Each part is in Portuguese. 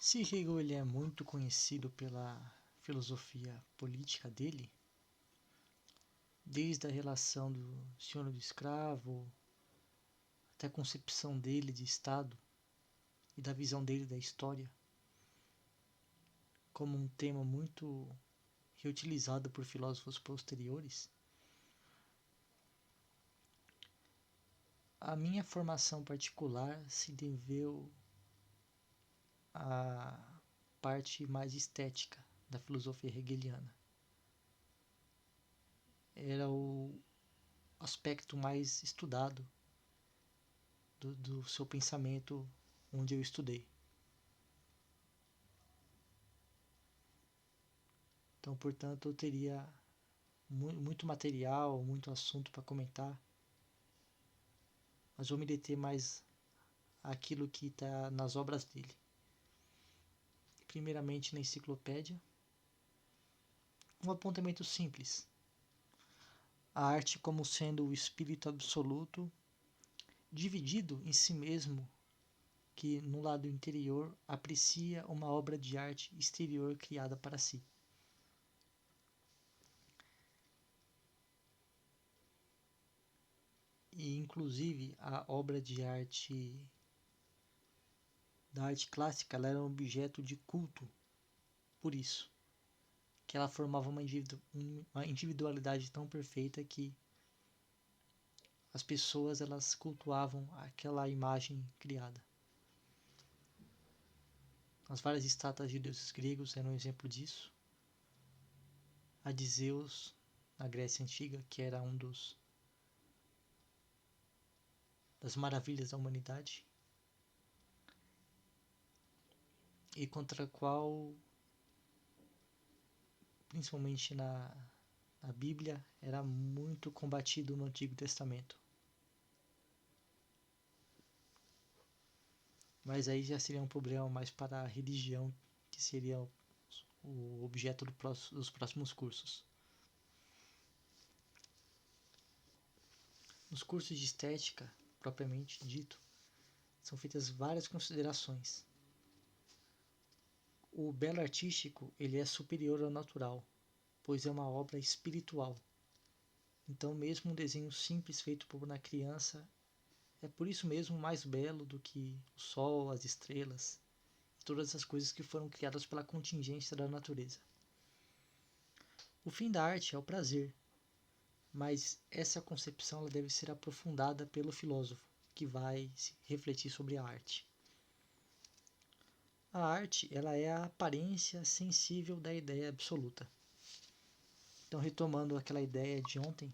Hegel ele é muito conhecido pela filosofia política dele, desde a relação do senhor e do escravo, até a concepção dele de Estado e da visão dele da história, como um tema muito reutilizado por filósofos posteriores. A minha formação particular se deveu à parte mais estética da filosofia hegeliana. Era o aspecto mais estudado do seu pensamento onde eu estudei. Então, portanto, eu teria muito material, muito assunto para comentar, mas vou me deter mais àquilo que está nas obras dele. Primeiramente, na enciclopédia, um apontamento simples: a arte como sendo o espírito absoluto, dividido em si mesmo, que no lado interior aprecia uma obra de arte exterior criada para si. E inclusive a obra de arte da arte clássica, ela era um objeto de culto, por isso que ela formava uma individualidade tão perfeita que as pessoas elas cultuavam aquela imagem criada. As várias estátuas de deuses gregos eram um exemplo disso. A de Zeus, na Grécia Antiga, que era das maravilhas da humanidade, e contra a qual, principalmente na Bíblia, era muito combatido no Antigo Testamento. Mas aí já seria um problema mais para a religião, que seria o objeto dos próximos cursos. Nos cursos de estética, propriamente dito, são feitas várias considerações. O belo artístico ele é superior ao natural, pois é uma obra espiritual. Então, mesmo um desenho simples feito por uma criança é por isso mesmo mais belo do que o sol, as estrelas e todas as coisas que foram criadas pela contingência da natureza. O fim da arte é o prazer, mas essa concepção ela deve ser aprofundada pelo filósofo, que vai refletir sobre a arte. A arte ela é a aparência sensível da ideia absoluta. Então, retomando aquela ideia de ontem,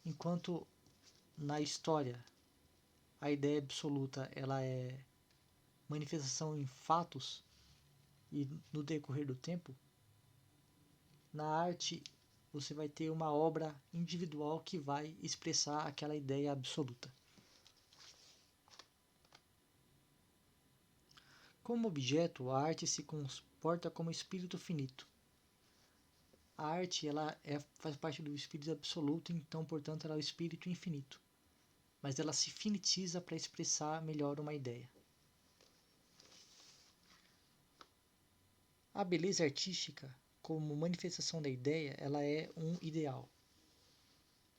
enquanto na história a ideia absoluta ela é manifestação em fatos e no decorrer do tempo, na arte você vai ter uma obra individual que vai expressar aquela ideia absoluta. Como objeto, a arte se comporta como espírito finito. A arte faz parte do espírito absoluto, então, portanto, ela é o espírito infinito. Mas ela se finitiza para expressar melhor uma ideia. A beleza artística, como manifestação da ideia, ela é um ideal.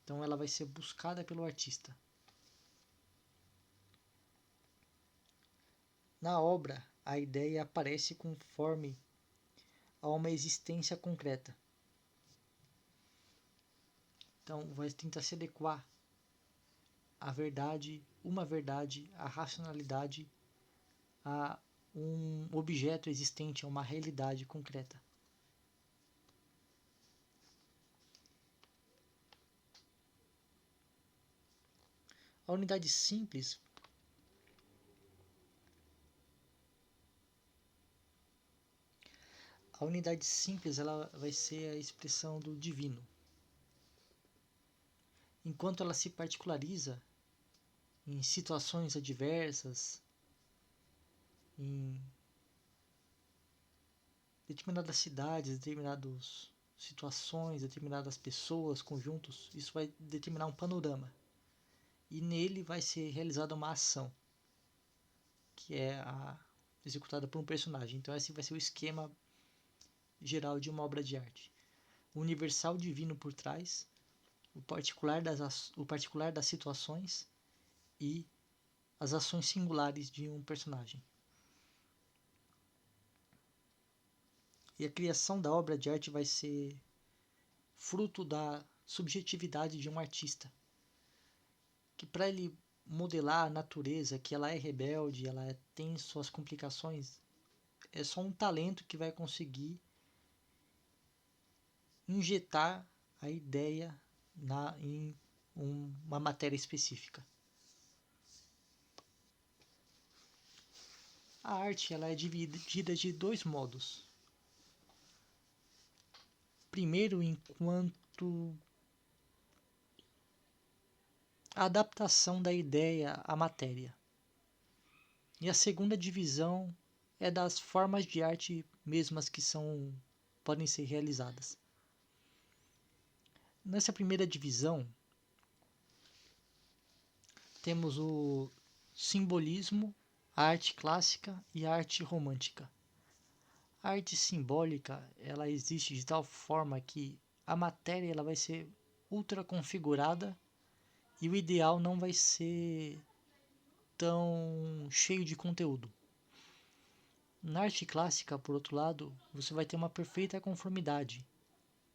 Então ela vai ser buscada pelo artista. Na obra, a ideia aparece conforme a uma existência concreta. Então vai tentar se adequar à verdade, à racionalidade, a um objeto existente, a uma realidade concreta. A unidade simples ela vai ser a expressão do divino. Enquanto ela se particulariza em situações adversas, em determinadas cidades, determinadas situações, determinadas pessoas, conjuntos, isso vai determinar um panorama. E nele vai ser realizada uma ação, que é executada por um personagem. Então esse vai ser o esquema geral de uma obra de arte. O universal divino por trás, o particular das situações e as ações singulares de um personagem. E a criação da obra de arte vai ser fruto da subjetividade de um artista, que para ele modelar a natureza, que ela é rebelde, tem suas complicações, é só um talento que vai conseguir injetar a ideia em uma matéria específica. A arte ela é dividida de dois modos. Primeiro, enquanto a adaptação da ideia à matéria. E a segunda divisão é das formas de arte mesmas que podem ser realizadas. Nessa primeira divisão, temos o simbolismo, a arte clássica e a arte romântica. A arte simbólica, ela existe de tal forma que a matéria ela vai ser ultra configurada e o ideal não vai ser tão cheio de conteúdo. Na arte clássica, por outro lado, você vai ter uma perfeita conformidade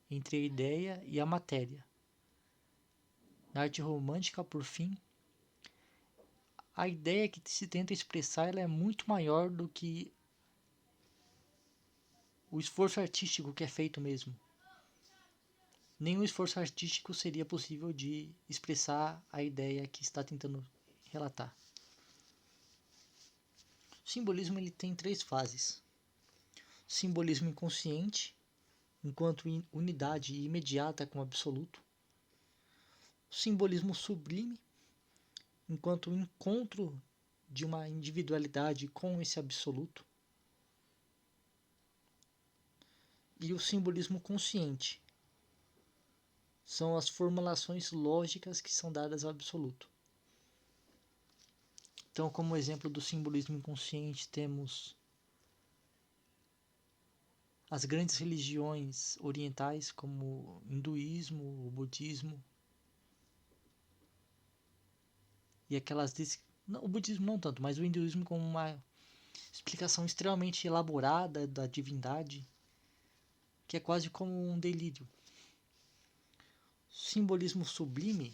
entre a ideia e a matéria. Na arte romântica, por fim, a ideia que se tenta expressar ela é muito maior do que o esforço artístico que é feito mesmo. Nenhum esforço artístico seria possível de expressar a ideia que está tentando relatar. O simbolismo ele tem 3 fases. Simbolismo inconsciente, enquanto unidade imediata com o absoluto. Simbolismo sublime, enquanto encontro de uma individualidade com esse absoluto. E o simbolismo consciente. São as formulações lógicas que são dadas ao absoluto. Então, como exemplo do simbolismo inconsciente, temos as grandes religiões orientais, como o hinduísmo, o budismo, e aquelas... o budismo não tanto, mas o hinduísmo com uma explicação extremamente elaborada da divindade, que é quase como um delírio. Simbolismo sublime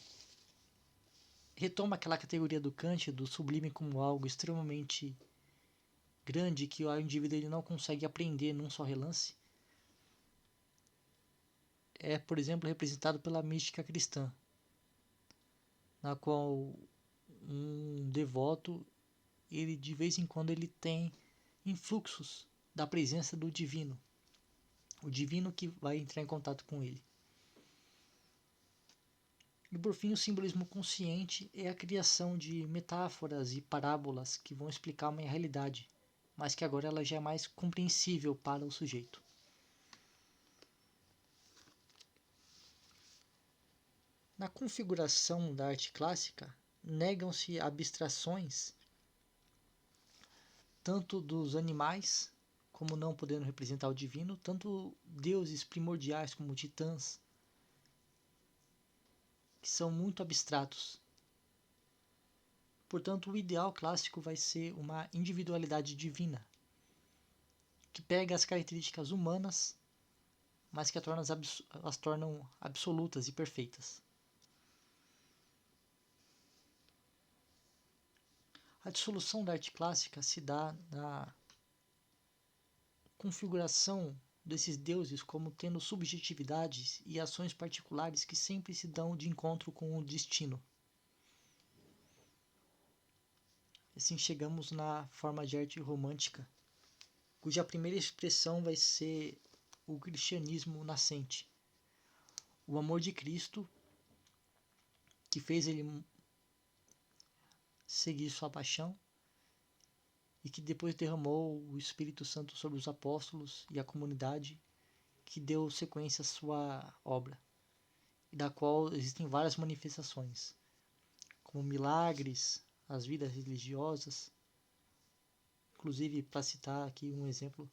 retoma aquela categoria do Kant, do sublime como algo extremamente grande que o indivíduo ele não consegue aprender num só relance. É, por exemplo, representado pela mística cristã, na qual um devoto, ele de vez em quando ele tem influxos da presença do divino, o divino que vai entrar em contato com ele. E por fim, o simbolismo consciente é a criação de metáforas e parábolas que vão explicar uma realidade, mas que agora ela já é mais compreensível para o sujeito. Na configuração da arte clássica, negam-se abstrações tanto dos animais, como não podendo representar o divino, tanto deuses primordiais como titãs, que são muito abstratos. Portanto, o ideal clássico vai ser uma individualidade divina, que pega as características humanas, mas que as tornam absolutas e perfeitas. A dissolução da arte clássica se dá na configuração desses deuses como tendo subjetividades e ações particulares que sempre se dão de encontro com o destino. Assim chegamos na forma de arte romântica, cuja primeira expressão vai ser o cristianismo nascente. O amor de Cristo, que fez ele seguir sua paixão e que depois derramou o Espírito Santo sobre os apóstolos e a comunidade, que deu sequência à sua obra, e da qual existem várias manifestações, como milagres, as vidas religiosas, Inclusive, para citar aqui um exemplo,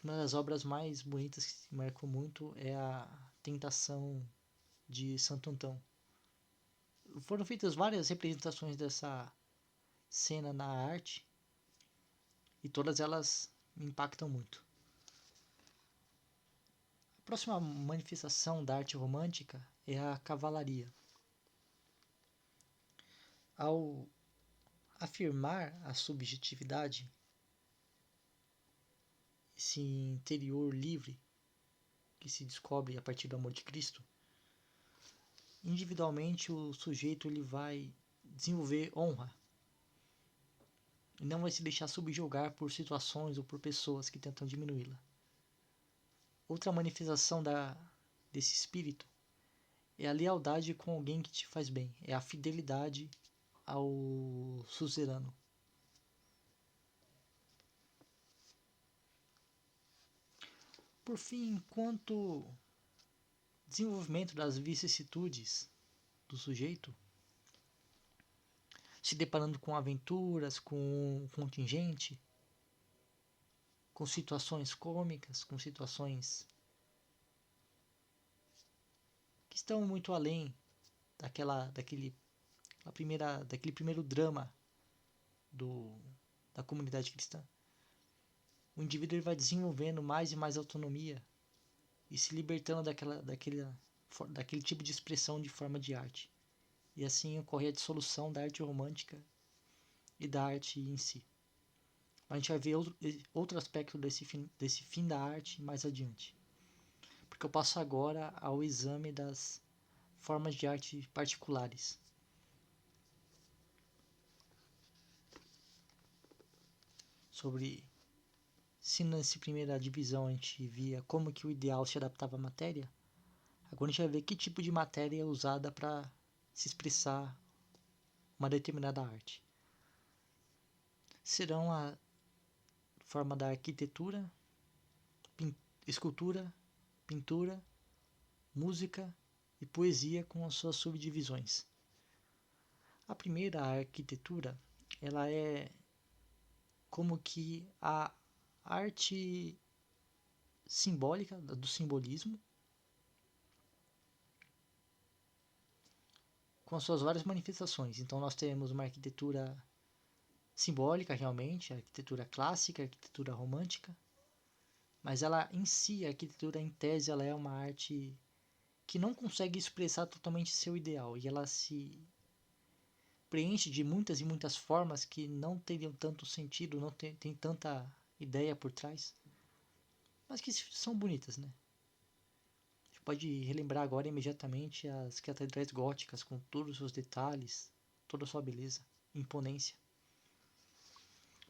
uma das obras mais bonitas que me marcou muito é a Tentação de Santo Antão. Foram feitas várias representações dessa cena na arte e todas elas me impactam muito. A próxima manifestação da arte romântica é a cavalaria. Ao afirmar a subjetividade, esse interior livre que se descobre a partir do amor de Cristo, individualmente o sujeito ele vai desenvolver honra e não vai se deixar subjugar por situações ou por pessoas que tentam diminuí-la. Outra manifestação desse espírito é a lealdade com alguém que te faz bem, é a fidelidade ao suzerano. Por fim, enquanto desenvolvimento das vicissitudes do sujeito, se deparando com aventuras, com um contingente, com situações cômicas, com situações que estão muito além daquele primeiro drama da comunidade cristã. O indivíduo ele vai desenvolvendo mais e mais autonomia e se libertando daquele tipo de expressão de forma de arte. E assim ocorre a dissolução da arte romântica e da arte em si. A gente vai ver outro aspecto desse fim da arte mais adiante. Porque eu passo agora ao exame das formas de arte particulares. Sobre se nessa primeira divisão a gente via como que o ideal se adaptava à matéria, agora a gente vai ver que tipo de matéria é usada para se expressar uma determinada arte. Serão a forma da arquitetura, escultura, pintura, música e poesia com as suas subdivisões. A primeira, a arquitetura, ela é como que a arte simbólica, do simbolismo, com as suas várias manifestações. Então nós temos uma arquitetura simbólica realmente, a arquitetura clássica, a arquitetura romântica, mas ela em si, a arquitetura em tese, ela é uma arte que não consegue expressar totalmente seu ideal e ela se preenche de muitas e muitas formas que não teriam tanto sentido, não tem tanta ideia por trás, mas que são bonitas, né? A gente pode relembrar agora imediatamente as catedrais góticas com todos os seus detalhes, toda a sua beleza, imponência.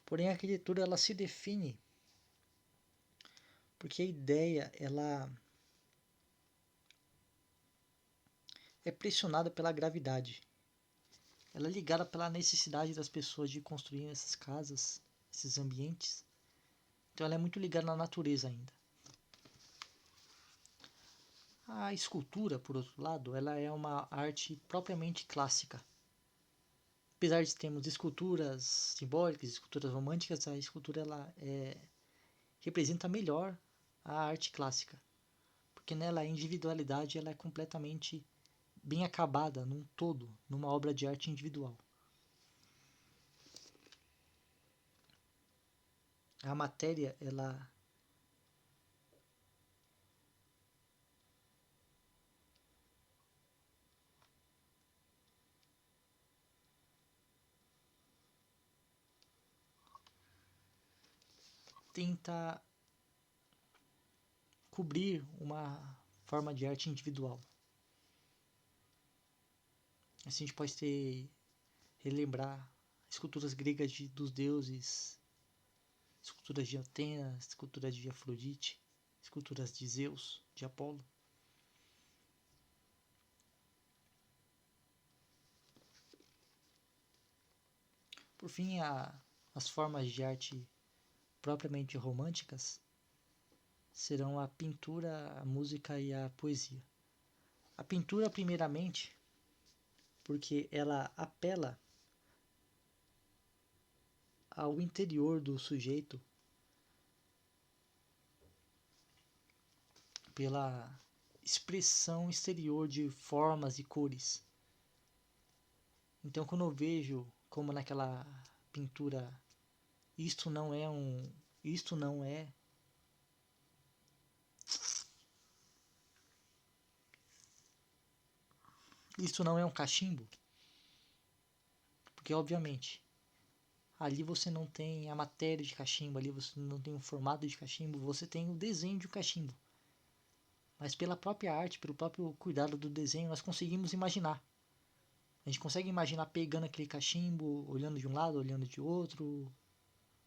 Porém, a arquitetura ela se define porque a ideia ela é pressionada pela gravidade. Ela é ligada pela necessidade das pessoas de construir essas casas, esses ambientes. Então ela é muito ligada na natureza ainda. A escultura, por outro lado, ela é uma arte propriamente clássica. Apesar de termos esculturas simbólicas, esculturas românticas, a escultura ela representa melhor a arte clássica. Porque nela a individualidade ela é completamente bem acabada num todo, numa obra de arte individual. A matéria, ela tenta cobrir uma forma de arte individual. Assim a gente pode relembrar esculturas gregas dos deuses, esculturas de Atenas, esculturas de Afrodite, esculturas de Zeus, de Apolo. Por fim, as formas de arte propriamente românticas serão a pintura, a música e a poesia. A pintura, primeiramente, porque ela apela ao interior do sujeito pela expressão exterior de formas e cores. Então, quando eu vejo, como naquela pintura, isto não é um cachimbo, porque obviamente ali você não tem a matéria de cachimbo, ali você não tem o formato de cachimbo, você tem o desenho de um cachimbo. Mas pela própria arte, pelo próprio cuidado do desenho, nós conseguimos imaginar. A gente consegue imaginar pegando aquele cachimbo, olhando de um lado, olhando de outro,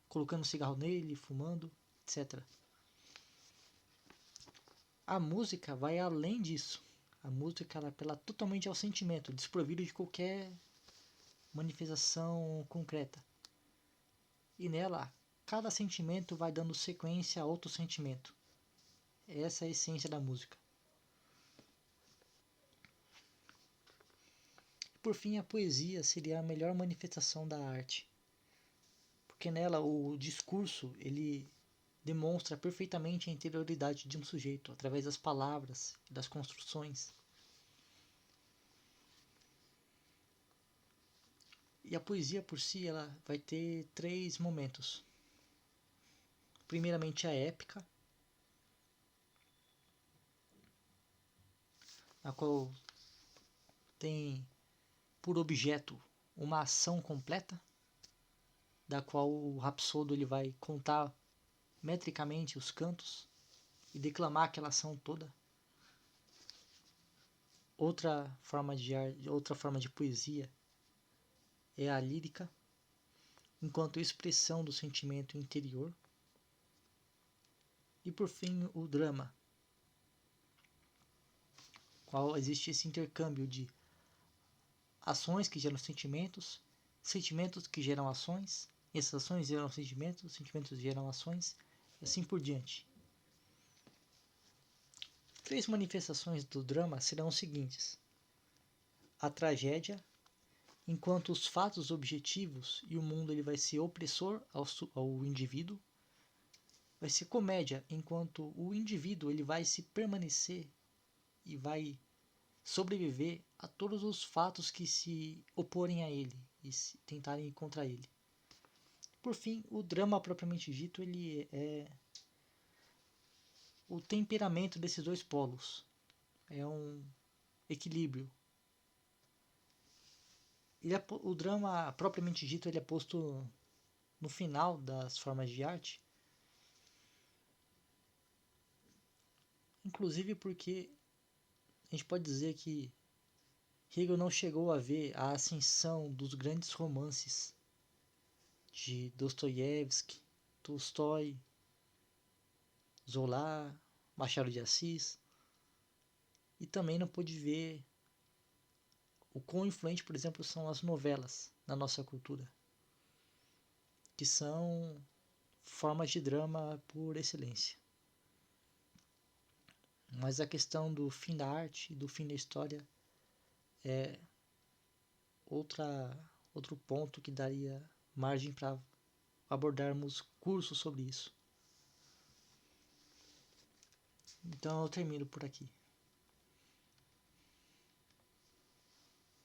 colocando um cigarro nele, fumando, etc. A música vai além disso. A música ela apela totalmente ao sentimento, desprovido de qualquer manifestação concreta. E nela, cada sentimento vai dando sequência a outro sentimento. Essa é a essência da música. Por fim, a poesia seria a melhor manifestação da arte, porque nela o discurso ele demonstra perfeitamente a interioridade de um sujeito através das palavras e das construções. E a poesia por si ela vai ter 3 momentos. Primeiramente a épica, a qual tem por objeto uma ação completa, da qual o rapsodo ele vai contar metricamente os cantos e declamar aquela ação toda. Outra forma de poesia é a lírica, enquanto expressão do sentimento interior. E por fim o drama, qual existe esse intercâmbio de ações que geram sentimentos, sentimentos que geram ações, essas ações geram sentimentos, sentimentos geram ações, e assim por diante. 3 manifestações do drama serão os seguintes: a tragédia, enquanto os fatos objetivos e o mundo ele vai ser opressor ao indivíduo. Vai ser comédia, enquanto o indivíduo ele vai se permanecer e vai sobreviver a todos os fatos que se oporem a ele e se tentarem ir contra ele. Por fim, o drama propriamente dito ele é o temperamento desses 2 polos. É um equilíbrio. O drama propriamente dito ele é posto no final das formas de arte, inclusive porque a gente pode dizer que Hegel não chegou a ver a ascensão dos grandes romances de Dostoiévski, Tolstói, Zola, Machado de Assis, e também não pôde ver o quão influente, por exemplo, são as novelas na nossa cultura, que são formas de drama por excelência. Mas a questão do fim da arte e do fim da história é outro ponto que daria margem para abordarmos cursos sobre isso. Então eu termino por aqui.